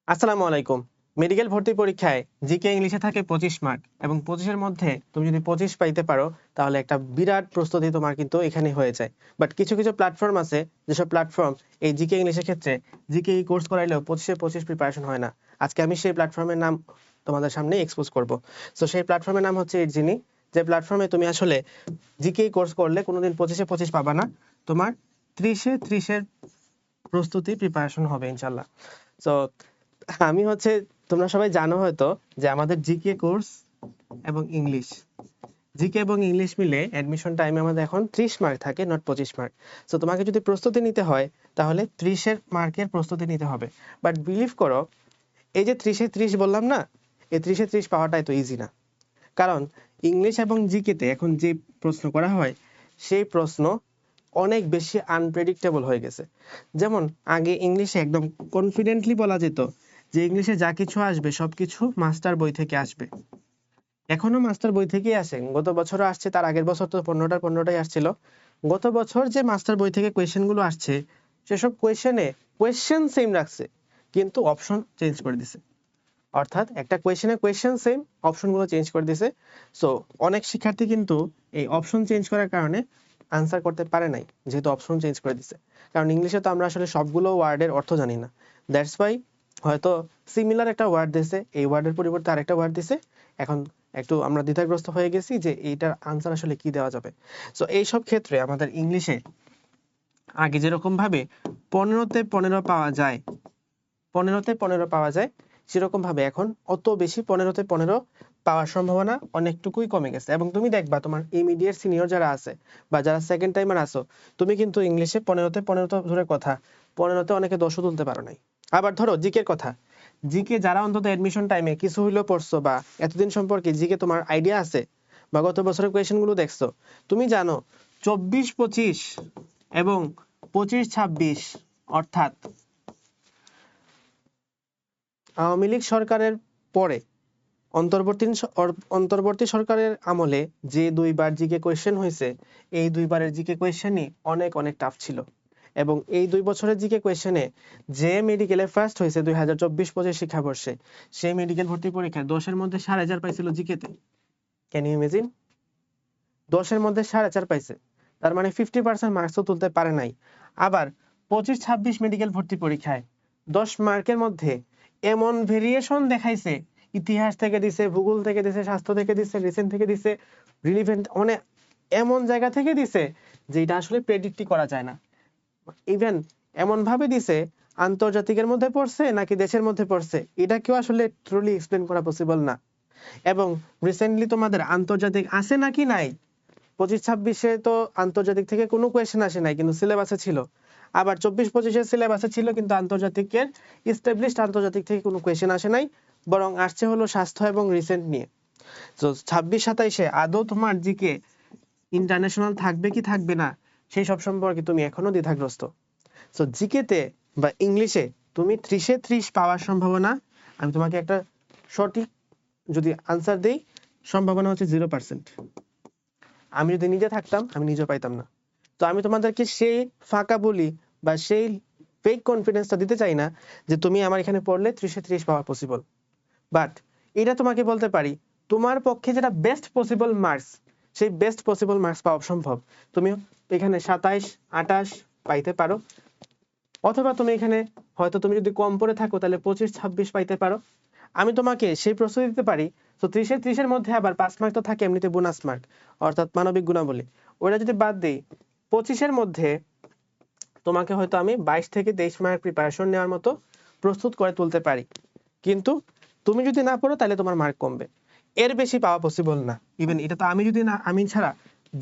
আসসালামু আলাইকুম। মেডিকেল ভর্তি পরীক্ষায় জিকে ইংলিশে থাকে 25 মার্ক এবং 25 এর মধ্যে তুমি যদি 25 পাইতে পারো তাহলে একটা বিরাট প্রস্তুতি তোমার কিন্তু এখানে হয়ে যায়। বাট কিছু কিছু প্ল্যাটফর্ম আছে যেসব প্ল্যাটফর্ম এই জিকে ইংলিশের ক্ষেত্রে জিকে কোর্স করাইলেও 25 এ 25 প্রিপারেশন হয় না। আজকে আমি সেই প্ল্যাটফর্মের নাম তোমাদের সামনে এক্সপোজ করব। সো সেই প্ল্যাটফর্মের নাম হচ্ছে ইটজিনি, যে প্ল্যাটফর্মে তুমি আসলে জিকে কোর্স করলে কোনোদিন 25 এ 25 পাবা না, তোমার 30 এ 30 এর প্রস্তুতি প্রিপারেশন হবে ইনশাআল্লাহ। সো আমি হচ্ছে তোমরা সবাই জানো হয়তো যে আমাদের জিকে কোর্স এবং ইংলিশ, জিকে এবং ইংলিশ মিলে অ্যাডমিশন টাইমে আমাদের এখন 30 মার্ক থাকে, নট 25 মার্ক। সো তোমাকে যদি প্রস্তুতি নিতে হয় তাহলে 30 এর মার্কের প্রস্তুতি নিতে হবে। বাট বিলিভ করো, এই যে 30 এ 30 বললাম না, এই 30 এ 30 পাওয়াটাই তো ইজি না। কারণ ইংলিশ এবং জিকেতে এখন যে প্রশ্ন করা হয় সেই প্রশ্ন অনেক বেশি আনপ্রেডিক্টেবল হয়ে গেছে। যেমন আগে ইংলিশে একদম কনফিডেন্টলি বলা যেত যে ইংলিশে যা কিছু আসবে সবকিছু মাস্টার বই থেকে আসবে। এখনো মাস্টার বই থেকেই আসে, গত বছরও আসছে, তার আগের বছর তো 15টাই আসছিল। গত বছর যে মাস্টার বই থেকে কোয়েশ্চেন গুলো আসছে সেসব কোয়েশ্চেন সেম রাখছে কিন্তু অপশন চেঞ্জ করে দিছে। অর্থাৎ একটা কোয়েশ্চেন সেম, অপশনগুলো চেঞ্জ করে দিছে। সো অনেক শিক্ষার্থী কিন্তু এই অপশন চেঞ্জ করার কারণে আনসার করতে পারে নাই, যেহেতু অপশন চেঞ্জ করে দিছে। কারণ ইংলিশে তো আমরা আসলে সবগুলো ওয়ার্ডের অর্থ জানি না। দ্যাটস ওয়াই হয়তো সিমিলার একটা ওয়ার্ড দিছে, এই ওয়ার্ডের পরিবর্তে আরেকটা ওয়ার্ড দিছে। এখন একটু আমরা দ্বিধাগ্রস্ত হয়ে গেছি যে এইটার আনসার আসলে কি দেওয়া যাবে। সো এইসব ক্ষেত্রে আমাদের ইংলিশে আগে যেরকম ভাবে 15তে 15 পাওয়া যায়, 15তে 15 পাওয়া যায়, সেরকম ভাবে এখন অত বেশি 15তে 15 পাওয়ার সম্ভাবনা অনেকটুকুই কমে গেছে। এবং তুমি দেখবা তোমার ইমিডিয়েট সিনিয়র যারা আছে বা যারা সেকেন্ড টাইমার আছো, তুমি কিন্তু ইংলিশে 15তে 15 ধরে কথা 15তে অনেকে 10ও তুলতে পারো নাই। আবার ধরো জিকের কথা, জিকে যারা অন্তত অ্যাডমিশন টাইমে কিছু হইলেও পড়ছো বা এতদিন সম্পর্কে জিকে তোমার আইডিয়া আছে বা গত বছরের কোয়েশ্চেন গুলো দেখছো, তুমি জানো 24-25 এবং 25-26 অর্থাৎ আওয়ামী লীগ সরকারের পরে অন্তর্বর্তী সরকারের আমলে যে দুইবার জিকে কোয়েশ্চেন হয়েছে, এই দুইবারের জিকে কোয়েশ্চেনই অনেক অনেক টাফ ছিল। এবং এই 2 বছরের জিকে কোয়েশ্চেনে যে মেডিকেলে ফার্স্ট হয়েছে 2024-25 শিক্ষাবর্ষে, সেই মেডিকেল ভর্তি পরীক্ষায় 10-এর মধ্যে 4,500 পাইছিল জিকেতে। Can you imagine? 10-এর মধ্যে 4,500 পাইছে, তার মানে 50% মার্কসও তুলতে পারে নাই। আবার 25-26 মেডিকেল ভর্তি পরীক্ষায় 10 মার্কের মধ্যে এমন ভেরিয়েশন দেখাইছে, ইতিহাস থেকে দিছে, ভূগোল থেকে দিছে, স্বাস্থ্য থেকে দিছে, রিসেন্ট থেকে দিছে, রিলিভেন্ট অনেক এমন জায়গা থেকে দিছে যে এটা আসলে প্রেডিক্টই করা যায় না। ইভেন এমন ভাবে দিছে আন্তর্জাতিকের মধ্যে পড়ছে নাকি দেশের মধ্যে পড়ছে এটা কেউ আসলে ট্রুলি এক্সপ্লেন করা পসিবল না। এবং রিসেন্টলি তোমাদের আন্তর্জাতিক আছে নাকি নাই, 25-26-এ তো আন্তর্জাতিক থেকে কোনো কোয়েশ্চেন আসে নাই কিন্তু সিলেবাসে ছিল। আবার 24-25-এর সিলেবাসে ছিল কিন্তু আন্তর্জাতিকের এস্টাবলিশড আন্তর্জাতিক থেকে কোনো কোয়েশ্চেন আসে নাই, বরং আসছে হলো স্বাস্থ্য এবং রিসেন্ট নিয়ে। তো 26-27-এ আদৌ তোমার জিকে ইন্টারন্যাশনাল থাকবে কি থাকবে না সেই সব সম্পর্কে তুমি এখনো দ্বিধাগ্রস্ত। সো জিকেতে বা ইংলিশে তুমি 30-এ 30 পাওয়ার সম্ভাবনা, আমি তোমাকে একটা সঠিক যদি আনসার দেই, সম্ভাবনা হচ্ছে 0%। আমি যদি নিজে থাকতাম আমি নিজেও পাইতাম না। তো আমি তোমাদেরকে সেই ফাঁকা বলি বা সেই ফেক কনফিডেন্সটা দিতে চাই না যে তুমি আমার এখানে পড়লে 30-এ 30 পাওয়া পসিবল। বাট এটা তোমাকে বলতে পারি, তোমার পক্ষে যেটা বেস্ট পসিবল মার্কস, সেই বেস্ট পসিবল মার্কস পাওয়া সম্ভব। তুমি এখানে 27-28 পাইতে পারো, অথবা তুমি এখানে হয়তো তুমি যদি কম পড়ে থাকো তাহলে 25-26 পাইতে পারো। আমি তোমাকে সেই প্রস্তুতি দিতে পারি। তো 30-এ 30-এর মধ্যে আবার 5 মার্ক তো থাকে এমনিতে বোনাস মার্ক, অর্থাৎ মানবিক গুণাবলী, ওটা যদি বাদ দেই 25-এর মধ্যে তোমাকে হয়তো আমি 22-23 মার্ক প্রিপারেশন নেওয়ার মতো প্রস্তুত করে তুলতে পারি। কিন্তু তুমি যদি না পড়ো তাহলে তোমার মার্ক কমবে, এর বেশি পাওয়া পসিবল না। ইভেন এটা তো আমি যদি না, আমি ছাড়া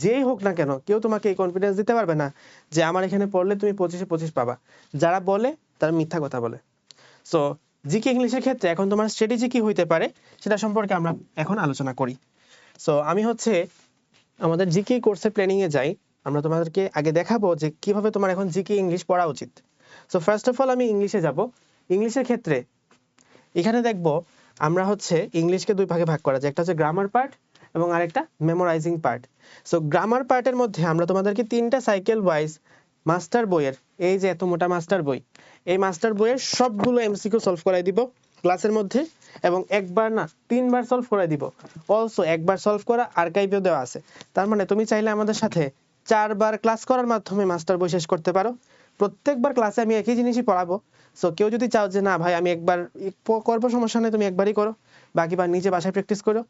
যেই হোক না কেন কেউ তোমাকে এই কনফিডেন্স দিতে পারবে না যে আমার এখানে পড়লে তুমি 25-এ 25 পাবা। যারা বলে তারা মিথ্যা কথা বলে। সো জিকে ইংলিশের ক্ষেত্রে এখন তোমার স্ট্র্যাটেজি কি হইতে পারে সেটা সম্পর্কে আমরা এখন আলোচনা করি। সো আমি হচ্ছে আমাদের জিকে কোর্সের প্ল্যানিং এ যাই। আমরা তোমাদেরকে আগে দেখাবো যে কিভাবে তোমার এখন জিকে ইংলিশ পড়া উচিত। সো ফার্স্ট অফ অল আমি ইংলিশে যাব। ইংলিশের ক্ষেত্রে এখানে দেখব আমরা হচ্ছে ইংলিশকে দুই ভাগে ভাগ করা যায়, একটা হচ্ছে গ্রামার পার্ট এবং আরেকটা মেমোরাইজিং পার্ট। সো গ্রামার পার্টের মধ্যে আমরা তোমাদেরকে 3টা সাইকেল ওয়াইজ মাস্টার বইয়ের, এই যে এত মোটা মাস্টার বই, এই মাস্টার বইয়ের সবগুলো এমসিকিউ সলভ করাই দিব ক্লাসের মধ্যে, এবং একবার না 3বার সলভ করাই দিব। অলসো একবার সলভ করা আর্কাইভেও দেওয়া আছে। তার মানে তুমি চাইলে আমাদের সাথে 4বার ক্লাস করার মাধ্যমে মাস্টার বই শেষ করতে পারো। প্রত্যেকবার ক্লাসে আমি একই জিনিসই পড়াবো। সো কেউ যদি চাও যে না ভাই আমি একবার করবো, সমস্যা নেই, তুমি একবারই করো, বাকিবার নিজে বাসায় প্র্যাকটিস করো।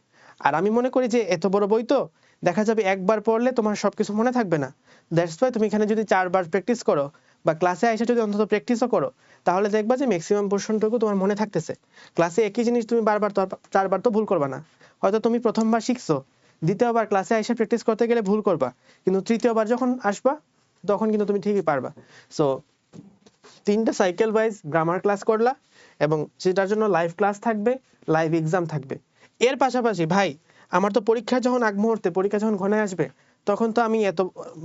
আর আমি মনে করি যে এত বড় বই তো দেখা যাবে একবার পড়লে তোমার সবকিছু মনে থাকবে না। দ্যাটস ওয়াই তুমি এখানে যদি 4বার প্র্যাকটিস করো বা ক্লাসে এসে যদি অন্তত প্র্যাকটিসও করো, তাহলে দেখবা যে ম্যাক্সিমাম পোর্শনটুকু তোমার মনে থাকতেছে। ক্লাসে একই জিনিস তুমি বারবার তো 4বার তো ভুল করবা না। হয়তো তুমি প্রথমবার শিখছো, দ্বিতীয়বার ক্লাসে এসে প্র্যাকটিস করতে গেলে ভুল করবা, কিন্তু তৃতীয়বার যখন আসবা তখন কিন্তু তুমি ঠিকই পারবা। সো 3টা সাইকেল ওয়াইজ গ্রামার ক্লাস করলা, এবং সেটার জন্য লাইভ ক্লাস থাকবে, লাইভ এক্সাম থাকবে। এর পাশাপাশি ভাই আমার তো পরীক্ষা যখন আগ মুহূর্তে, পরীক্ষা যখন ঘনায় আসবে, তখন তো আমি এত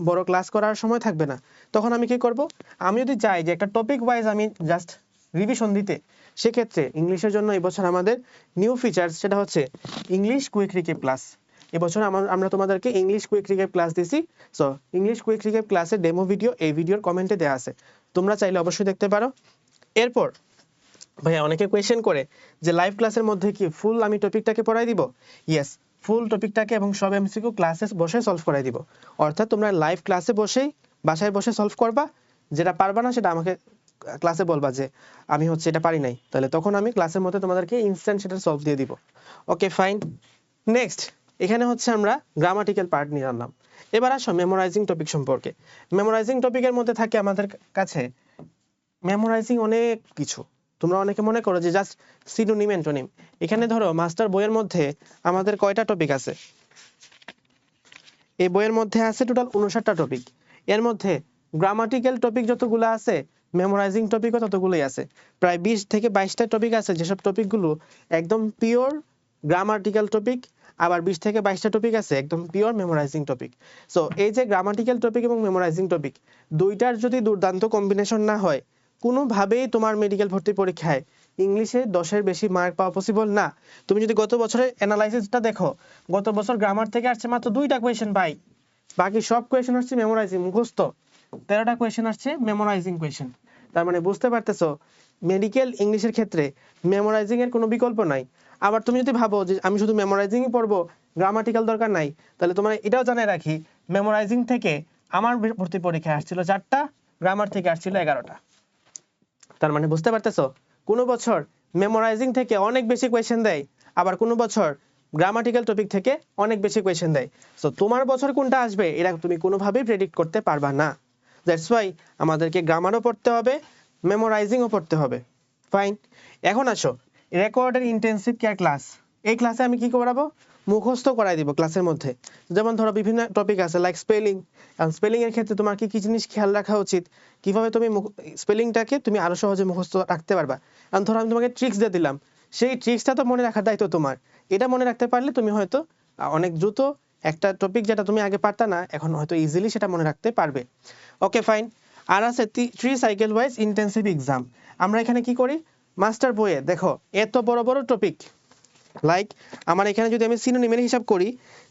বড় ক্লাস করার সময় থাকবে না। তখন আমি কি করব, আমি যদি চাই যে একটা টপিক ওয়াইজ আমি জাস্ট রিভিশন দিতে, সেক্ষেত্রে ইংলিশের জন্য এবছর আমাদের নিউ ফিচার্স, সেটা হচ্ছে ইংলিশ কুইক রিক্যাপ ক্লাস। এবছর আমরা তোমাদেরকে ইংলিশ কুইক রিক্যাপ ক্লাস দিছি। সো ইংলিশ কুইক রিক্যাপ ক্লাসের ডেমো ভিডিও এই ভিডিওর কমেন্টে দেওয়া আছে, তোমরা চাইলে অবশ্যই দেখতে পারো। এরপর ভাইয়া অনেকে কোয়েশ্চেন করে যে লাইভ ক্লাসের মধ্যে কি ফুল আমি টপিকটাকে পড়াই দিব? ইয়েস, ফুল টপিকটাকে এবং সব এমসিকিউ ক্লাসে বসে সলভ করাই দিব। অর্থাৎ তোমরা লাইভ ক্লাসে বসেই বাসায় বসে সলভ করবা, যেটা পারবা না সেটা আমাকে ক্লাসে বলবা যে আমি হচ্ছে এটা পারি নাই, তাহলে তখন আমি ক্লাসের মধ্যে তোমাদেরকে ইনস্ট্যান্ট সেটা সলভ দিয়ে দিব। Okay fine. নেক্সট এখানে হচ্ছে আমরা গ্রামাটিক্যাল পার্ট নিয়ে আনলাম। এবার আসো মেমোরাইজিং টপিক সম্পর্কে। মেমোরাইজিং টপিকের মধ্যে থাকে আমাদের কাছে মেমোরাইজিং অনেক কিছু। তোমরা অনেকে মনে করো যে জাস্ট সিনোনিম অ্যান্টোনিম। এখানে ধরো মাস্টার বইয়ের মধ্যে আমাদের কয়টা টপিক আছে? এই বইয়ের মধ্যে আছে টোটাল 59টা টপিক। এর মধ্যে গ্রামাটিক্যাল টপিক যতগুলো আছে, মেমোরাইজিং টপিকও ততগুলোই আছে। প্রায় 20 থেকে 22টা টপিক আছে, যেসব টপিকগুলো একদম পিওর গ্রামাটিক্যাল টপিক। আবার 20 থেকে 22টা টপিক আছে একদম পিওর মেমোরাইজিং টপিক। সো এই যে গ্রামাটিক্যাল টপিক এবং মেমোরাইজিং টপিক, দুইটার যদি দুর্দান্ত কম্বিনেশন না হয়, কোনোভাবেই তোমার মেডিকেল ভর্তি পরীক্ষায় ইংলিশে 10-এর বেশি মার্ক পাওয়া পসিবল না। তুমি যদি গত বছরের অ্যানালাইসিসটা দেখো, গত বছর গ্রামার থেকে আসছে মাত্র 2টা কোয়েশ্চেন ভাই, বাকি সব কোয়েশ্চেন আসছে মেমোরাইজিং, মুখস্থ। 13টা কোয়েশ্চেন আসছে মেমোরাইজিং কোয়েশ্চেন। তার মানে বুঝতে পারতেছো মেডিকেল ইংলিশের ক্ষেত্রে মেমোরাইজিং এর কোনো বিকল্প নাই। আবার তুমি যদি ভাবো যে আমি শুধু মেমোরাইজিংই পড়বো, গ্রামাটিক্যাল দরকার নাই, তাহলে তোমার এটাও জানাই রাখি, মেমোরাইজিং থেকে আমার ভর্তি পরীক্ষায় আসছিল 4টা, গ্রামার থেকে আসছিল 11টা। তার মানে বুঝতে পারতেছো কোনো বছর মেমোরাইজিং থেকে অনেক বেশি কোয়েশ্চেন দেয়, আবার কোনো বছর গ্রামাটিক্যাল টপিক থেকে অনেক বেশি কোয়েশ্চেন দেয়। সো তোমার বছর কোনটা আসবে এটা তুমি কোনোভাবেই প্রেডিক্ট করতে পারবা না। দ্যাটস ওয়াই আমাদেরকে গ্রামারও পড়তে হবে, মেমোরাইজিংও পড়তে হবে। ফাইন। এখন আসো রেকর্ডের ইন্টেন্সিভ কেয়ার ক্লাস। এই ক্লাসে আমি কি করাবো? মুখস্থ করাই দিব ক্লাসের মধ্যে। যেমন ধরো বিভিন্ন টপিক আছে লাইক স্পেলিং। স্পেলিং এর ক্ষেত্রে তোমার কি কি জিনিস খেয়াল রাখা উচিত, কিভাবে তুমি স্পেলিংটাকে তুমি আরো সহজে মুখস্থ রাখতে পারবা। কারণ ধরো আমি তোমাকে ট্রিক্স দিয়ে দিলাম, সেই ট্রিক্সটা তো মনে রাখার দায়িত্ব তোমার। এটা মনে রাখতে পারলে তুমি হয়তো অনেক দ্রুত একটা টপিক যেটা তুমি আগে পারতা না, এখন হয়তো ইজিলি সেটা মনে রাখতে পারবে। Okay fine. আর আছে 3 সাইকেল ওয়াইজ ইন্টেন্সিভ এক্সাম। আমরা এখানে কি করি, মাস্টার বইয়ে দেখো এত বড় বড় টপিক, লাইক আমার এখানে যদি আমি সিনোনিমের হিসাব করি,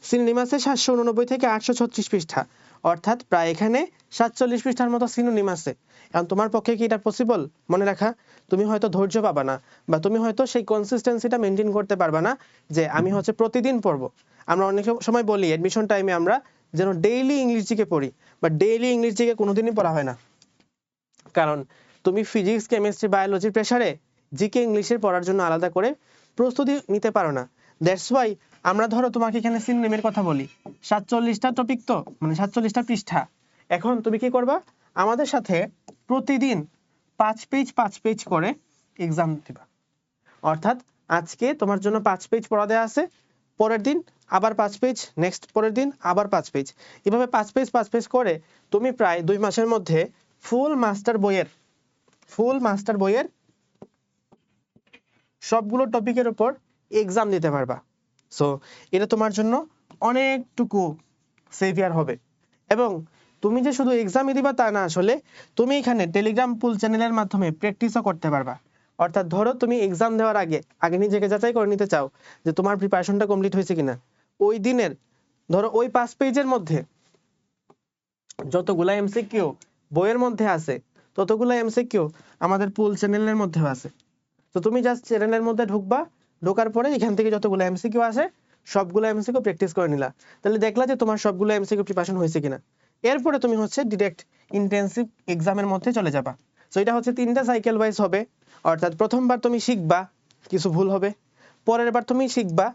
সিনোনিম আছে 789 থেকে 836 পৃষ্ঠা, অর্থাৎ প্রায় এখানে 47 পৃষ্ঠার মতো সিনোনিম আছে। এখন তোমার পক্ষে কি এটা পসিবল মনে রাখা? তুমি হয়তো ধৈর্য পাবা না, বা তুমি হয়তো সেই কনসিস্টেন্সিটা মেনটেন করতে পারবা না যে আমি হচ্ছে প্রতিদিন পড়বো। আমরা অনেক সময় বলি অ্যাডমিশন টাইমে আমরা যেন ডেইলি ইংলিশ জিকে পড়ি, বাট ডেইলি ইংলিশ জিকে কোনোদিনই পড়া হয় না। কারণ তুমি ফিজিক্স, কেমিস্ট্রি, বায়োলজির প্রেসারে জিকে ইংলিশের পড়ার জন্য আলাদা করে প্রস্তুতি নিতে পারো না। দ্যাটস ওয়াই আমরা ধরো তোমাকে এখানে সিনোনিমের কথা বলি, 47টা টপিক, তো মানে 47টা পৃষ্ঠা। এখন তুমি কি করবা, আমাদের সাথে প্রতিদিন 5 পেজ করে এক্সাম দিবা। অর্থাৎ আজকে তোমার জন্য 5 পেজ পড়া দেওয়া আছে, পরের দিন আবার 5 পেজ, নেক্সট পরের দিন আবার 5 পেজ, এভাবে 5 পেজ করে তুমি প্রায় 2 মাসের মধ্যে ফুল মাস্টার বইয়ের সবগুলো টপিকের উপর এক্সাম দিতে পারবা। সো এটা তোমার জন্য অনেকটুকু সেভিয়ার হবে। এবং তুমি যে শুধু এক্সামই দিবা তা না, আসলে তুমি এখানে টেলিগ্রাম পুল চ্যানেলের মাধ্যমে প্র্যাকটিসও করতে পারবা। অর্থাৎ ধরো তুমি এক্সাম দেওয়ার আগে নিজেকে যাচাই করে নিতে চাও যে তোমার প্রিপারেশনটা কমপ্লিট হয়েছে কিনা। ওই দিনের ধরো ওই 5 পেজের মধ্যে যতগুলা এমসিকিউ বইয়ের মধ্যে আছে ততগুলো এমসিকিউ আমাদের পুল চ্যানেলের মধ্যেও আছে। তো তুমি জাস্ট চ্যানেলের মধ্যে ঢুকবা, ঢোকার পরে এখান থেকে যতগুলো এমসিকিউ আসে সবগুলো এমসিকিউ প্র্যাকটিস করে নিলা, তাহলে দেখলা যে তোমার সবগুলো এমসিকিউ প্রিপারেশন হয়েছে কিনা। এরপরে তুমি হচ্ছে ডিরেক্ট ইন্টেন্সিভ এক্সামের মধ্যে চলে যাবা। সো এটা হচ্ছে 3টা সাইকেল ওয়াইজ হবে, অর্থাৎ প্রথমবার তুমি শিখবা, কিছু ভুল হবে, পরের বার তুমি শিখবা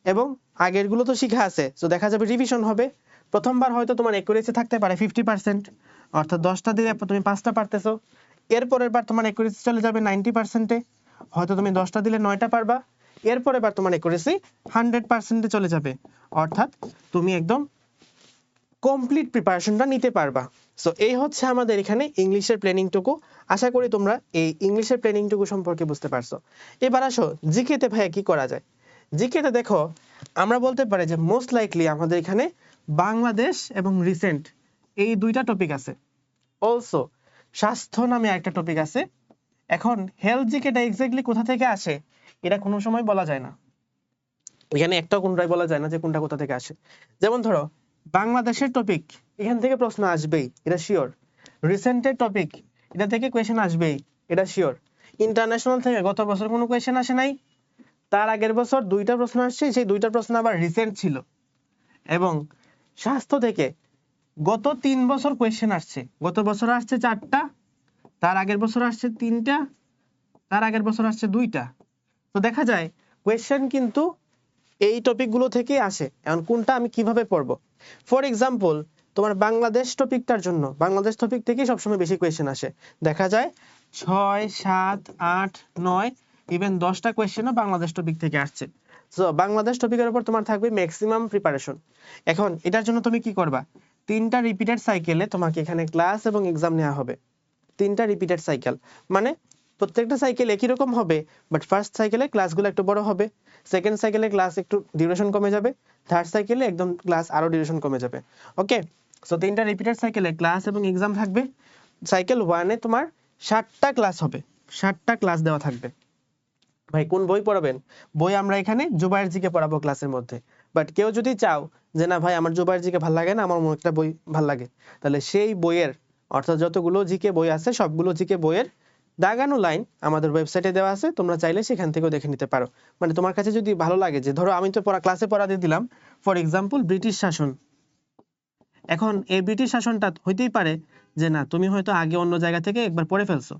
এবং আগেরগুলো তো শিখা আছে, সো দেখা যাবে রিভিশন হবে। প্রথমবার হয়তো তোমার অ্যাকুরেসি থাকতে পারে 50%, অর্থাৎ 10টা দিলে তুমি 5টা পারতেছো। এরপরের বার তোমার অ্যাকুরেসি চলে যাবে 90%-এ, হয়তো তুমি 10টা দিলে 9টা পারবা। এরপরের বার তোমার অ্যাকুরেসি 100%-এ চলে যাবে, অর্থাৎ তুমি একদম কমপ্লিট প্রিপারেশনটা নিতে পারবা। সো এই হচ্ছে আমাদের এখানে ইংলিশের প্ল্যানিংটুকু। আশা করি তোমরা এই ইংলিশের প্ল্যানিংটুকু সম্পর্কে বুঝতে পারছো। এবার আসো জিকেতে ভাইয়া কি করা যায়। জিকেতে দেখো আমরা বলতে পারি যে মোস্ট লাইকলি আমাদের এখানে বাংলাদেশ এবং রিসেন্ট এই 2টা টপিক আছে। অলসো স্বাস্থ্য নামে একটা টপিক আছে। এখন হেলথ জিকেটা এক্স্যাক্টলি কোথা থেকে আসে এটা কোনো সময় বলা যায় না, এখানে একটাও কোনটাই বলা যায় না যে কোনটা কোথা থেকে আসে। যেমন ধরো বাংলাদেশের টপিক, এখান থেকে প্রশ্ন আসবেই, এটা শিওর। রিসেন্টের টপিক, এটা থেকে কোয়েশ্চেন আসবেই, এটা শিওর। ইন্টারন্যাশনাল থেকে গত বছর কোনো কোয়েশ্চেন আসে নাই, তার আগের বছর 2টা প্রশ্ন আসছে, সেই 2টা প্রশ্ন আবার রিসেন্ট ছিল। এবং স্বাস্থ্য থেকে গত 3 বছর কোয়েশ্চেন আসছে, গত বছর আসছে 4টা, তার আগের বছর আসছে 3টা, তার আগের বছর আসছে 2টা। তো দেখা যায় কোয়েশ্চেন কিন্তু এই টপিকগুলো থেকে আসে। এখন কোনটা আমি কিভাবে পড়বো, ফর এক্সাম্পল তোমার বাংলাদেশ টপিকটার জন্য বাংলাদেশ টপিক থেকেই সবসময় বেশি কোয়েশ্চেন আসে। দেখা যায় 6, 7, 8, 9 ইভেন 10টা কোয়েশ্চেনও বাংলাদেশ টপিক থেকে আসছে। সো বাংলাদেশ টপিকের উপর তোমার থাকবে ম্যাক্সিমাম প্রিপারেশন। এখন এটার জন্য তুমি কি করবা, 3টা রিপিটেড সাইকেলে তোমাকে এখানে ক্লাস এবং এক্সাম নেওয়া হবে। 3টা রিপিটেড সাইকেল মানে প্রত্যেকটা সাইকেল একই রকম হবে, বাট ফার্স্ট সাইকেলে ক্লাসগুলো একটু বড় হবে, সেকেন্ড সাইকেলে ক্লাস একটু ডিউরেশন কমে যাবে, থার্ড সাইকেলে একদম ক্লাস আরো ডিউরেশন কমে যাবে। ওকে, সো 3টা রিপিটেড সাইকেলে ক্লাস এবং এক্সাম থাকবে। সাইকেল 1-এ তোমার 60টা ক্লাস হবে, 60টা ক্লাস দেওয়া থাকবে। ভাই কোন বই পড়াবেন, বই আমরা এখানে জুবায়ের জিকে পড়াবো ক্লাসের মধ্যে। বাট কেউ যদি চাও যে না ভাই আমার জুবায়ের জিকে ভালো লাগে না, আমার অন্য একটা বই ভালো লাগে, তাহলে সেই বইয়ের অর্থাৎ যতগুলো জিকে বই আছে সবগুলো জিকে বইয়ের দাগানো লাইন আমাদের ওয়েবসাইটে দেওয়া আছে, তোমরা চাইলে সেখান থেকেও দেখে নিতে পারো। মানে তোমার কাছে যদি ভালো লাগে যে ধরো আমি তো ক্লাসে পড়া দিয়ে দিলাম ফর এক্সাম্পল ব্রিটিশ শাসন, এখন এই ব্রিটিশ শাসনটা হইতেই পারে যে না তুমি হয়তো আগে অন্য জায়গা থেকে একবার পড়ে ফেলছো,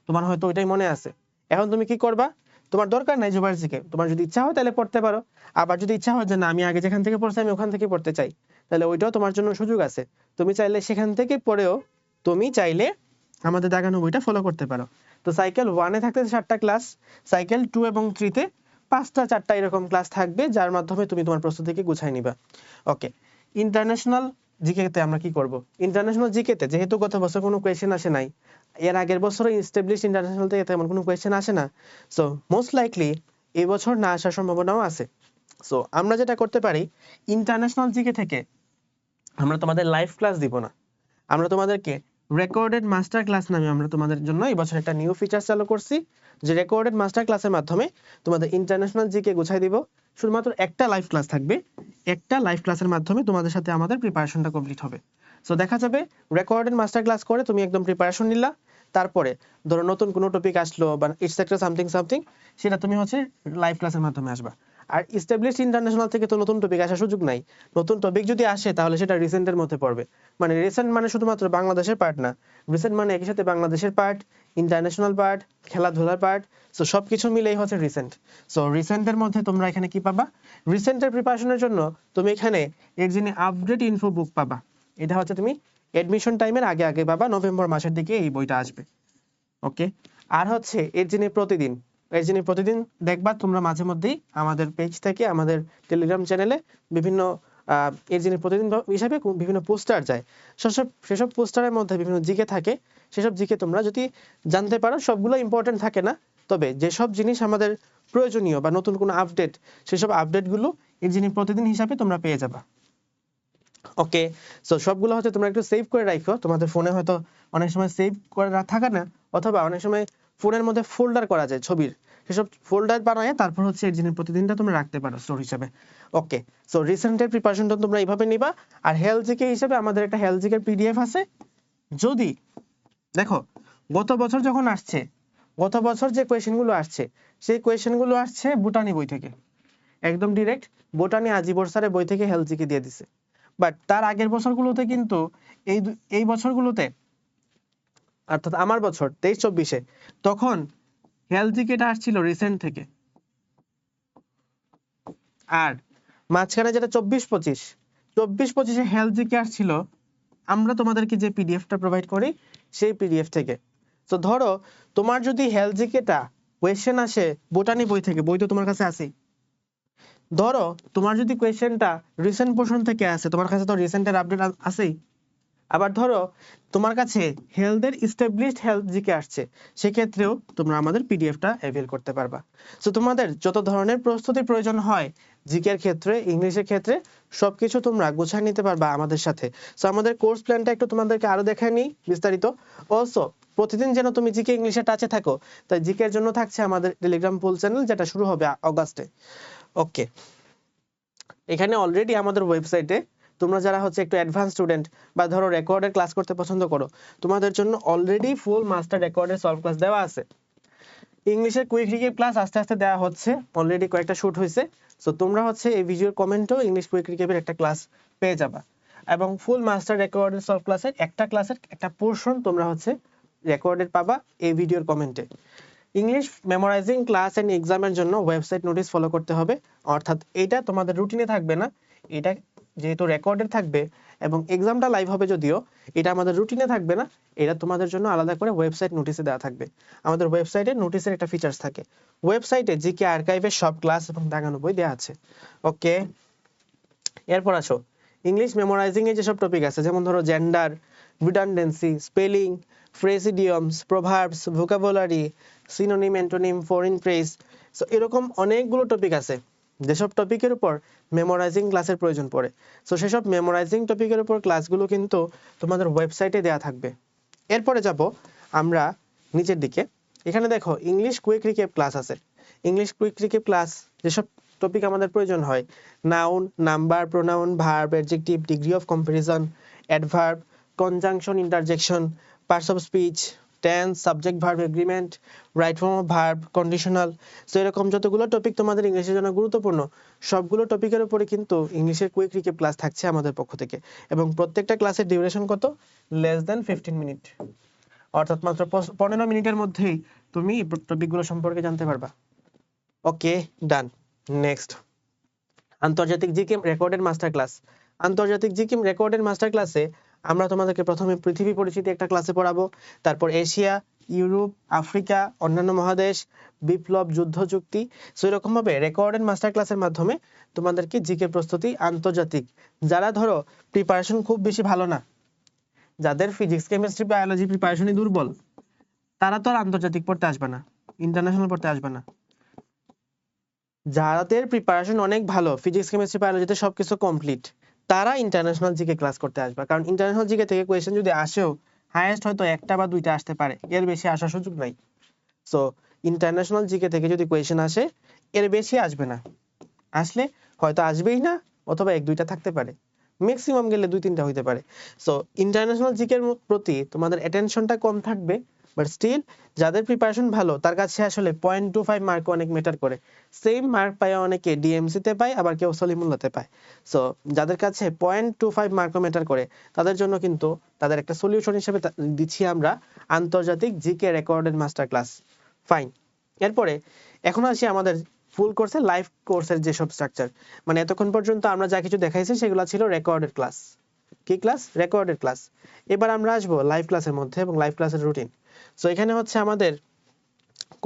তোমার হয়তো ওইটাই মনে আছে। এখন তুমি কি করবা, তোমার দরকার নাই জুবায়ের জিকে, তোমার যদি ইচ্ছা হয় তাহলে পড়তে পারো। আবার যদি ইচ্ছা হয় যে না আমি আগে যেখান থেকে পড়ছি আমি ওখান থেকে পড়তে চাই, তাহলে ওইটাও তোমার জন্য সুযোগ আছে। তুমি চাইলে সেখান থেকে পড়েও তুমি চাইলে আমাদের দাগানো বইটা ফলো করতে পারো। তো সাইকেল 1-এ থাকতে 7টা ক্লাস, সাইকেল 2 এবং 3-তে 5টা 4টা এরকম ক্লাস থাকবে, যার মাধ্যমে তুমি তোমার প্রস্তুতিকে গুছাই নিবা। ওকে, ইন্টারন্যাশনাল জিকেতে আমরা কি করব, ইন্টারন্যাশনাল জিকেতে যেহেতু গত বছর কোনো কোয়েশ্চেন আসে নাই, এর আগের বছর এস্টাবলিশ ইন্টারন্যাশনাল থেকে তেমন কোনো কোয়েশ্চেন আসে না, সো মোস্ট লাইকলি এই বছর না আসার সম্ভাবনাও আছে। সো আমরা যেটা করতে পারি, ইন্টারন্যাশনাল জিকে থেকে আমরা তোমাদের লাইভ ক্লাস দিব না, আমরা তোমাদেরকে রেকর্ডেড মাস্টার ক্লাস নামে আমরা তোমাদের জন্য এই বছর একটা নিউ ফিচার চালু করছি, যে রেকর্ডেড মাস্টার ক্লাসের মাধ্যমে তোমাদের ইন্টারন্যাশনাল জিকে গুছাই দিব। শুধুমাত্র একটা লাইভ ক্লাস থাকবে, একটা লাইভ ক্লাসের মাধ্যমে তোমাদের সাথে আমাদের প্রিপারেশনটা কমপ্লিট হবে। সো দেখা যাবে রেকর্ডেড মাস্টার ক্লাস করে তুমি একদম প্রিপারেশন নিলা, তারপরে ধরো নতুন কোনো টপিক আসলো বা ইটস একটা সামথিং সামথিং, সেটা তুমি হচ্ছে লাইভ ক্লাসের মাধ্যমে আসবা। আর ইস্টাবলিশড ইন্টারন্যাশনাল থেকে তো নতুন টপিক আসার সুযোগ নাই, নতুন টপিক যদি আসে তাহলে সেটা রিসেন্টের মধ্যে পড়বে। মানে রিসেন্ট মানে শুধুমাত্র বাংলাদেশের পার্ট না, রিসেন্ট মানে একই সাথে বাংলাদেশের পার্ট, ইন্টারন্যাশনাল পার্ট, খেলাধুলার পার্ট, সো সবকিছু মিলেই হচ্ছে রিসেন্ট। সো রিসেন্টের মধ্যে তোমরা এখানে কি পাবা, রিসেন্টের প্রিপারেশনের জন্য তুমি এখানে এর জন্য আপডেট ইনফো বুক পাবা, এটা হচ্ছে তুমি এডমিশন টাইমের আগে আগে পাবা, নভেম্বর মাসের দিকে এই বইটা আসবে। ওকে, আর হচ্ছে এর জন্য প্রতিদিন দেখবা তোমরা মাঝে মধ্যেই আমাদের পেজ থেকে আমাদের টেলিগ্রাম চ্যানেলে বিভিন্ন এর জন্য প্রতিদিন হিসাবে বিভিন্ন পোস্টার যায়, সেসব পোস্টারের মধ্যে বিভিন্ন জিকে থাকে, সেসব জিকে তোমরা যদি জানতে পারো, সবগুলো ইম্পর্টেন্ট থাকে না, তবে যেসব জিনিস আমাদের প্রয়োজনীয় বা নতুন কোনো আপডেট, সেসব আপডেটগুলো এর জন্য প্রতিদিন হিসাবে তোমরা পেয়ে যাবা। ওকে, সো সবগুলো হচ্ছে তোমরা একটু সেভ করে রাখো, তোমাদের ফোনে হয়তো অনেক সময় সেভ করে থাকে না, অথবা অনেক সময় ফোনের মধ্যে ফোল্ডার করা যায় ছবির, সেসব ফোল্ডার বানায় তারপর হচ্ছে এর জিনিস প্রতিদিনটা তোমরা রাখতে পারো স্টোর হিসেবে। ওকে, সো রিসেন্টের প্রিপারেশনটা তোমরা এইভাবে নিবা। আর হেলথ জিকে হিসেবে আমাদের একটা হেলথ জিকের পিডিএফ আছে, যদি দেখো গত বছর যখন আসছে, গত বছর যে কোয়েশ্চেনগুলো আসছে সেই কোয়েশ্চেনগুলো আসছে বুটানি বই থেকে, একদম ডিরেক্ট বোটানি আজিবর স্যারের বই থেকে হেলথ জিকে দিয়ে দিছে। বাট তার আগের বছরগুলোতে কিন্তু এই বছরগুলোতে অর্থাৎ আমার বছর 23-24-এ তখন হেলথ জিকেটা আসছিল রিসেন্ট থেকে। আর মাঝখানে যেটা 24-25-এ হেলথ জিকে আসছিল আমরা তোমাদেরকে যে পিডিএফটা প্রোভাইড করি সেই পিডিএফ থেকে। তো ধরো তোমার যদি হেলথ জিকেটা কোয়েশ্চেন আসে বোটানি বই থেকে, বই তো তোমার কাছে আছেই, ধরো তোমার যদি কোয়েশ্চেনটা রিসেন্ট পোর্শন থেকে আসে, তোমার কাছে তো রিসেন্টের আপডেট আছেই, আবার ধরো তোমার কাছে হেলথের এস্টাবলিশড হেলথ জিকে আসছে, সেক্ষেত্রেও তোমরা আমাদের পিডিএফটা অ্যাভেল করতে পারবা। সো তোমাদের যত ধরনের প্রস্তুতির প্রয়োজন হয় জিকের ক্ষেত্রে, ইংলিশের ক্ষেত্রে, সবকিছু তোমরা গুছিয়ে নিতে পারবা আমাদের সাথে। সো আমাদের কোর্স প্ল্যানটা একটু তোমাদেরকে আরো দেখায় নিই বিস্তারিত। অলসো প্রতিদিন যেন তুমি জিকে ইংলিশে টাচে থাকো, তাই জিকের জন্য থাকছে আমাদের টেলিগ্রাম পুল চ্যানেল, যেটা শুরু হবে অগাস্টে। ওকে, এখানে অলরেডি আমাদের ওয়েবসাইটে তোমরা যারা হচ্ছে একটু অ্যাডভান্স স্টুডেন্ট বা ধরো রেকর্ডের ক্লাস করতে পছন্দ করো, তোমাদের জন্য অলরেডি ফুল মাস্টার রেকর্ডের সলভ ক্লাস দেওয়া আছে। ইংলিশের কুইক রিকেপ ক্লাস আস্তে আস্তে দেওয়া হচ্ছে, অলরেডি কয়েকটা শুট হয়েছে। সো তোমরা হচ্ছে এই ভিডিওর কমেন্টেও ইংলিশ কুইক রিকেপের একটা ক্লাস পেয়ে যাবা, এবং ফুল মাস্টার রেকর্ডের সলভ ক্লাসের একটা পোর্শন তোমরা হচ্ছে রেকর্ডেড পাবা এই ভিডিওর কমেন্টে। ইংলিশ মেমোরাইজিং ক্লাস এন্ড এক্সামের জন্য ওয়েবসাইট নোটিশ ফলো করতে হবে, অর্থাৎ এটা তোমাদের রুটিনে থাকবে না, এটা যেহেতু রেকর্ডেড থাকবে এবং এক্সামটা লাইভ হবে, যদিও এটা আমাদের রুটিনে থাকবে না, এটা তোমাদের জন্য আলাদা করে ওয়েবসাইট নোটিশে দেওয়া থাকবে। আমাদের ওয়েবসাইটে নোটিশের একটা ফিচার্স থাকে, ওয়েবসাইটে জিকে আর্কাইভের সব ক্লাস এবং দাগানো বই দেওয়া আছে। ওকে, এরপর আসো ইংলিশ মেমোরাইজিং এ যেসব টপিক আছে, যেমন ধরো gender, redundancy, spelling, phrase idioms, proverbs, vocabulary, synonym, antonym, foreign phrase, so এরকম অনেকগুলো টপিক আছে যেসব টপিকের উপর মেমোরাইজিং ক্লাসের প্রয়োজন পড়ে। সো সেসব মেমোরাইজিং টপিকের উপর ক্লাসগুলো কিন্তু তোমাদের ওয়েবসাইটে দেওয়া থাকবে। এরপরে যাব আমরা নিচের দিকে, এখানে দেখো ইংলিশ কুইক রিকেপ ক্লাস আছে। ইংলিশ কুইক রিকেপ ক্লাস যেসব টপিক আমাদের প্রয়োজন হয়, noun, number, pronoun, verb, adjective, degree of comparison, adverb, conjunction, interjection, parts of speech, tense, subject verb agreement, right form of verb, conditional, so এরকম যতগুলো topic তোমাদের ইংলিশের জন্য গুরুত্বপূর্ণ, সবগুলো টপিকের উপরে কিন্তু ইংলিশের কুইক রিকেপ ক্লাস থাকছে আমাদের পক্ষ থেকে, এবং প্রত্যেকটা ক্লাসের ডিউরেশন কত, লেস দ্যান 15 মিনিট, অর্থাৎ মাত্র 15 মিনিটের মধ্যেই তুমি টপিকগুলো সম্পর্কে জানতে পারবা। ওকে, ডান। নেক্সট, আন্তর্জাতিক জিকে রেকর্ডেড মাস্টার ক্লাস। আন্তর্জাতিক জিকে রেকর্ডেড মাস্টার ক্লাসে আমরা তোমাদেরকে প্রথমে পৃথিবী পরিচিতি একটা ক্লাসে পড়াবো, তারপর এশিয়া, ইউরোপ, আফ্রিকা, অন্যান্য মহাদেশ, বিপ্লব, যুদ্ধ, চুক্তি। সো এরকম ভাবে রেকর্ডেড মাস্টার ক্লাসের মাধ্যমে তোমাদেরকে জিকে প্রস্তুতি আন্তর্জাতিক, যারা ধরো প্রিপারেশন খুব বেশি ভালো না, যাদের ফিজিক্স, কেমিস্ট্রি, বায়োলজি প্রিপারেশনই দুর্বল, তারা তো আর আন্তর্জাতিক পড়তে আসবে না, ইন্টারন্যাশনাল পড়তে আসবে না। যাদের প্রিপারেশন অনেক ভালো, ফিজিক্স, কেমিস্ট্রি, বায়োলজিতে সবকিছু কমপ্লিট, তারা ইন্টারন্যাশনাল জিকে ক্লাস করতে আসবে, কারণ ইন্টারন্যাশনাল জিকে থেকে কোয়েশ্চেন যদি আসেও হাইয়েস্ট হয়তো একটা বা দুইটা আসতে পারে, এর বেশি আসার সুযোগ নাই। সো ইন্টারন্যাশনাল জিকে থেকে যদি কোয়েশ্চেন আসে, এর বেশি আসবে না, আসলে হয়তো আসবেই না, অথবা এক দুইটা থাকতে পারে, ম্যাক্সিমাম গেলে দুই তিনটা হইতে পারে। সো ইন্টারন্যাশনাল জিকের প্রতি তোমাদের অ্যাটেনশনটা কম থাকবে, বাট স্টিল যাদের প্রিপারেশন ভালো তার কাছে আসলে 0.25 মার্ক অনেক ম্যাটার করে। সেম মার্ক পায় অনেকে ডিএমসি তে পায়, আবার কেউ সলিমুল্লাতে পায়। সো যাদের কাছে 0.25 মার্কও ম্যাটার করে, তাদের জন্য কিন্তু তাদের একটা সলিউশন হিসেবে দিচ্ছি আমরা আন্তর্জাতিক GK recorded master class. Fine, এরপরে এখন আসি আমাদের ফুল কোর্সে লাইভ কোর্সের যেসব স্ট্রাকচার, মানে এতক্ষণ পর্যন্ত আমরা যা কিছু দেখাইছি সেগুলো ছিল রেকর্ডেড ক্লাস। কি ক্লাস? Recorded class. এবার আমরা আসবো লাইভ ক্লাসের মধ্যে এবং লাইভ ক্লাসের রুটিন। সো এখানে হচ্ছে আমাদের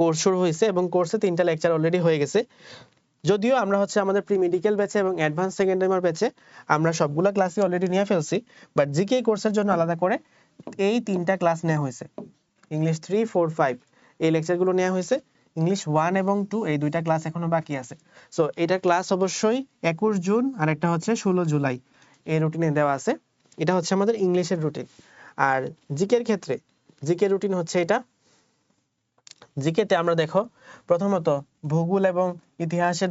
কোর্স শুরু হয়েছে এবং কোর্সে 3টা লেকচার অলরেডি হয়ে গেছে, যদিও আমরা হচ্ছে আমাদের প্রি মেডিকেল ব্যাচে এবং অ্যাডভান্স সেকেন্ড টাইমার ব্যাচে আমরা সবগুলা ক্লাসই অলরেডি নিয়ে ফেলছি, বাট জিকে কোর্সের জন্য আলাদা করে এই 3টা ক্লাস নেওয়া হয়েছে। ইংলিশ 3, 4, 5 এই লেকচারগুলো নেওয়া হয়েছে। ইংলিশ 1 এবং 2 এই দুইটা ক্লাস এখনো বাকি আছে। সো এটা ক্লাস অবশ্যই 21 জুন আর একটা হচ্ছে 16 জুলাই এই রুটিনে দেওয়া আছে। এটা হচ্ছে আমাদের ইংলিশের রুটিন। আর জিকের ক্ষেত্রে জিকের রুটিন হচ্ছে এটা, জিকেতে আমরা দেখো প্রথমত ভূগোল এবং ইতিহাসের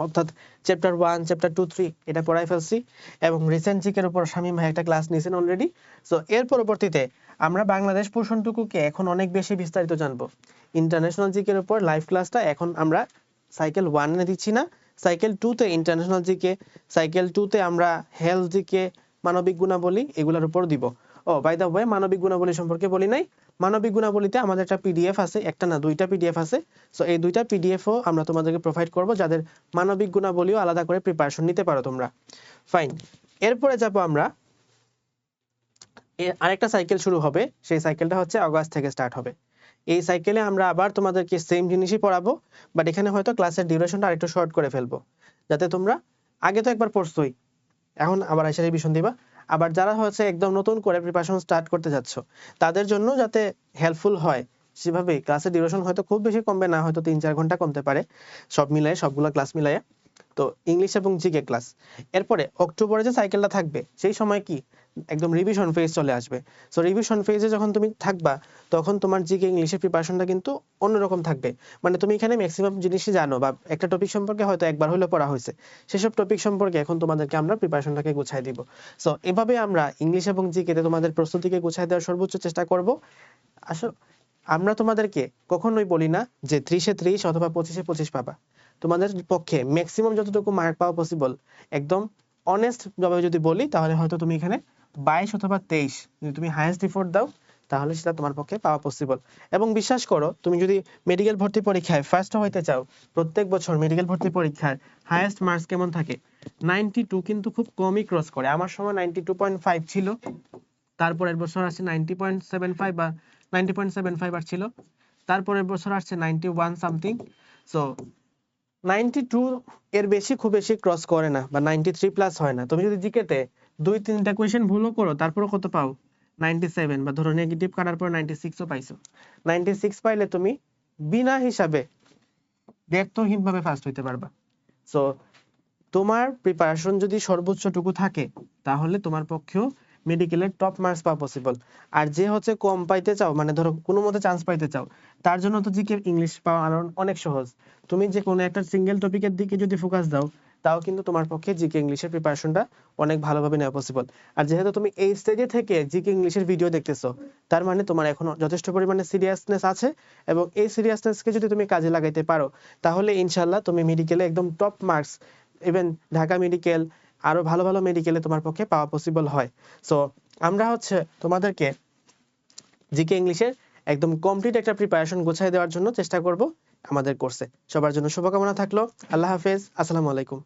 অর্থাৎ চ্যাপ্টার 1 চ্যাপ্টার 2 3 এটা পড়াই ফেলছি এবং রিসেন্ট জিকের উপর শামীম ভাই একটা ক্লাস নিয়েছেন অলরেডি। সো এর পরবর্তীতে আমরা বাংলাদেশ পোর্শনটুকুকে এখন অনেক বেশি বিস্তারিত জানবো। ইন্টারন্যাশনাল জিকের উপর লাইভ ক্লাসটা এখন আমরা সাইকেল 1 এ দিচ্ছি না, সাইকেল 2 তে ইন্টারন্যাশনাল জিকে, সাইকেল 2 তে আমরা হেলথ জিকে, মানবিক গুণাবলী এগুলোর উপর দিব। ও বাই দ্য ওয়ে মানবিক গুণাবলী সম্পর্কে বলি নাই, মানবিক গুণাবলীতে আমাদের একটা পিডিএফ আছে, একটা না দুইটা পিডিএফ আছে। সো এই দুইটা পিডিএফও আমরা তোমাদেরকে প্রোভাইড করব, যাদের মানবিক গুণাবলীও আলাদা করে প্রিপারেশন নিতে পারো তোমরা। ফাইন, এরপরে যাব আমরা আরেকটা সাইকেল শুরু হবে, সেই সাইকেলটা হচ্ছে আগস্ট থেকে স্টার্ট হবে। এই সাইকেলে আমরা আবার তোমাদেরকে সেম জিনিসই পড়াবো, বাট এখানে হয়তো ক্লাসের ডিউরেশনটা আরেকটু শর্ট করে ফেলবো, যাতে তোমরা আগে তো একবার পড়ছোই, এখন আবার এসে রিভিশন দিবা। আবার যারা হচ্ছে একদম নতুন করে প্রিপারেশন স্টার্ট করতে যাচ্ছ, তাদের জন্য যাতে হেল্পফুল হয় সেভাবে ক্লাসের ডিউরেশন হয়তো খুব বেশি কমবে না, হয়তো 3-4 ঘন্টা কমতে পারে সব মিলায়ে, সবগুলো ক্লাস মিলায়ে। তো ইংলিশ এবং জিকে ক্লাস, এরপরে অক্টোবরে যে সাইকেলটা থাকবে সেই সময় কি একদম রিভিশন ফেজ চলে আসবে। সো রিভিশন ফেজে যখন তুমি থাকবা, তখন তোমার জিকে ইংলিশের প্রিপারেশনটা কিন্তু অন্যরকম থাকবে। মানে তুমি এখানে ম্যাক্সিমাম জিনিসই জানো, বা একটা টপিক সম্পর্কে হয়তো একবার হলেও পড়া হয়েছে, সেসব টপিক সম্পর্কে এখন তোমাদেরকে আমরা প্রিপারেশনটাকে গুছাই দিব। সো এভাবে আমরা ইংলিশ এবং জিকেতে তোমাদের প্রস্তুতিকে গুছাই দেওয়ার সর্বোচ্চ চেষ্টা করব। আসলে আমরা তোমাদেরকে কখনোই বলি না যে 30-এ 30 অথবা 25-এ 25 পাবা। তোমাদের পক্ষে ম্যাক্সিমাম যতটুকু মার্ক পাওয়া পসিবল, একদম অনেস্ট ভাবে যদি বলি, তাহলে হয়তো তুমি এখানে 22 অথবা 23 যদি তুমি হাইয়েস্ট এফোর্ট দাও, তাহলে সেটা তোমার পক্ষে পাওয়া পসিবল। এবং বিশ্বাস করো, তুমি যদি মেডিকেল ভর্তি পরীক্ষায় ফার্স্ট হইতে চাও, প্রত্যেক বছর মেডিকেল ভর্তি পরীক্ষার হাইয়েস্ট মার্কস কেমন থাকে? 92 কিন্তু খুব কমই ক্রস করে। আমার সময় 92.5 ছিল, তারপরের বছর আসছে 90.75 বা 90.75 আসছিল, তারপরের বছর আসছে 91 সামথিং। সো 92 এর বেশি খুব বেশি ক্রস করে না, বা 93 প্লাস হয় না। তুমি যদি জিকেতে 2-3টা কোয়েশ্চেন ভুলও করো, তারপরে কত পাও? 97, বা ধরো নেগেটিভ কাটার পর 96ও পাইছো। 96 পাইলে তুমি বিনা হিসাবে ব্যর্থহীনভাবে ফার্স্ট হইতে পারবা। সো তোমার প্রিপারেশন যদি সর্বোচ্চটুকু থাকে, তাহলে তোমার পক্ষেও মেডিকেলের টপ মার্কস পাওয়া পসিবল। আর যে হচ্ছে কম পাইতে চাও, মানে ধরো কোনো মতে চান্স পাইতে চাও, তার জন্য তো জিকে ইংলিশ পাওয়া আরো অনেক সহজ। তুমি যে কোনো একটা সিঙ্গেল টপিকের দিকে যদি ফোকাস দাও, তাও কিন্তু তোমার পক্ষে জিকে ইংলিশের প্রিপারেশনটা অনেক ভালোভাবে নেওয়া পসিবল। আর যেহেতু তুমি এই স্টেজে থেকে জিকে ইংলিশের ভিডিও দেখতেছো, তার মানে তোমার এখনো যথেষ্ট পরিমাণে সিরিয়াসনেস আছে, এবং এই সিরিয়াসনেসকে যদি তুমি কাজে লাগাইতে পারো, তাহলে ইনশাল্লাহ তুমি মেডিকেলে একদম top marks, even Dhaka medical, আরো ভালো ভালো মেডিকেলে তোমার পক্ষে পাওয়া পসিবল হয়। সো আমরা হচ্ছে তোমাদেরকে জিকে ইংলিশের একদম কমপ্লিট একটা প্রিপারেশন গোছায় দেওয়ার জন্য চেষ্টা করব আমাদের কোর্সে। সবার জন্য শুভকামনা থাকলো। আল্লাহ হাফেজ, আসসালামু আলাইকুম।